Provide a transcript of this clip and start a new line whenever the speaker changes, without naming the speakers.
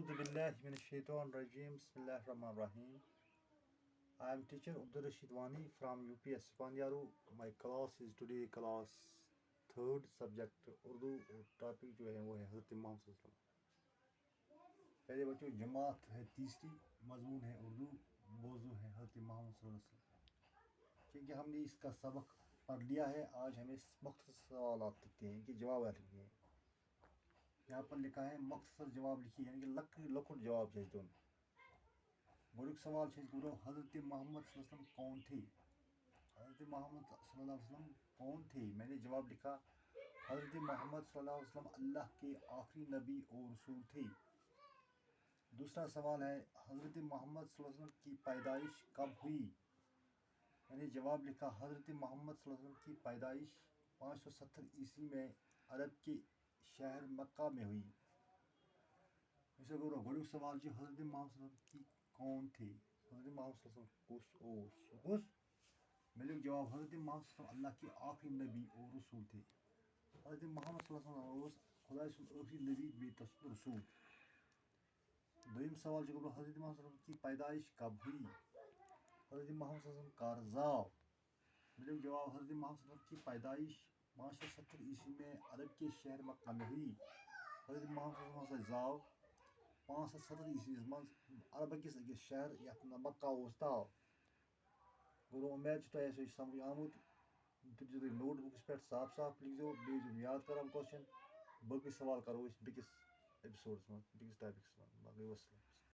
أعوذ بالله من الشaitan rajim. Bismillahir Rahmanir Rahim. I am teacher Abdul Rashid Wani from UPS Panjaru. My class is today class third subject Urdu और topic जो है वो है हज़रत मोहम्मद सल्लल्लाहु अलैहि वसल्लम। पहले बच्चों जमात है तीसरी, मजमून है उर्दू, मौजू है हज़रत मोहम्मद सल्लल्लाहु अलैहि वसल्लम। क्योंकि हमने इसका सबक पढ़ लिया है, आज हमें मुख्तसर सवाल लिखते हैं कि जवाब लिखते हैं। यहाँ पर लिखा है मुख्तसर जवाब लिखिए, यानी कि लकुट जवाब चाहिए दोनों। गोरुक सवाल चाहिए गुरु, हज़रत मोहम्मद सल्लल्लाहु अलैहि वसल्लम कौन थे? हज़रत मोहम्मद सल्लल्लाहु अलैहि वसल्लम कौन थे? मैंने जवाब लिखा, हज़रत मोहम्मद सल्लल्लाहु अलैहि वसल्लम अल्लाह के आखिरी नबी और रसूल थे। दूसरा सवाल है, हज़रत मोहम्मद सल्लल्लाहु अलैहि वसल्लम की पैदाइश कब हुई? मैंने जवाब लिखा, हज़रत मोहम्मद सल्लल्लाहु अलैहि वसल्लम की पैदाइश 570 ईस्वी में अरब के शहर मक्का में हुई। ऐसे गोरुक सवाल जो हज़रत मोहम्मद सल्लल्लाहु अलैहि वसल्लम की कौन थे? हज़रत मोहम्मद सल्लल्लाहु अलैहि वसल्लम मैंने जवाब, हज़रत मोहम्मद सल्लल्लाहु अलैहि वसल्लम अल्लाह के आखिरी नबी और रसूल थे। हज़रत मोहम्मद सल्लल्लाहु अलैहि वसल्लम खुदा सुन आखिरी नबी बेतसब रसूल। दोम सवाल जो हज़रत मोहम्मद सल्लल्लाहु अलैहि वसल्लम की पैदाइश कब हुई? हज़रत मोहम्मद सल्लल्लाहु अलैहि वसल्लम कारज़ाव। मेरे जवाब, हज़रत मोहम्मद सल्लल्लाहु अलैहि वसल्लम की पैदाइश 570 ईस्वी में अरब के शहर मक्का में हुई। हज़रत मोहम्मद सल्लल्लाहु अलैहि वसल्लम 570 ईस्वी मज अरब किस शहर यथ मक्का ताव। गुरु उम्मीद तुम समझ आमुत। तुझे नोट बुक्स पे साफ साफ लिखो, बेज याद कर क्वेश्चन। बाकी सवाल करो बेकिस एपिसोड्स में, बेकिस टॉपिक्स में। बाकी वसलम।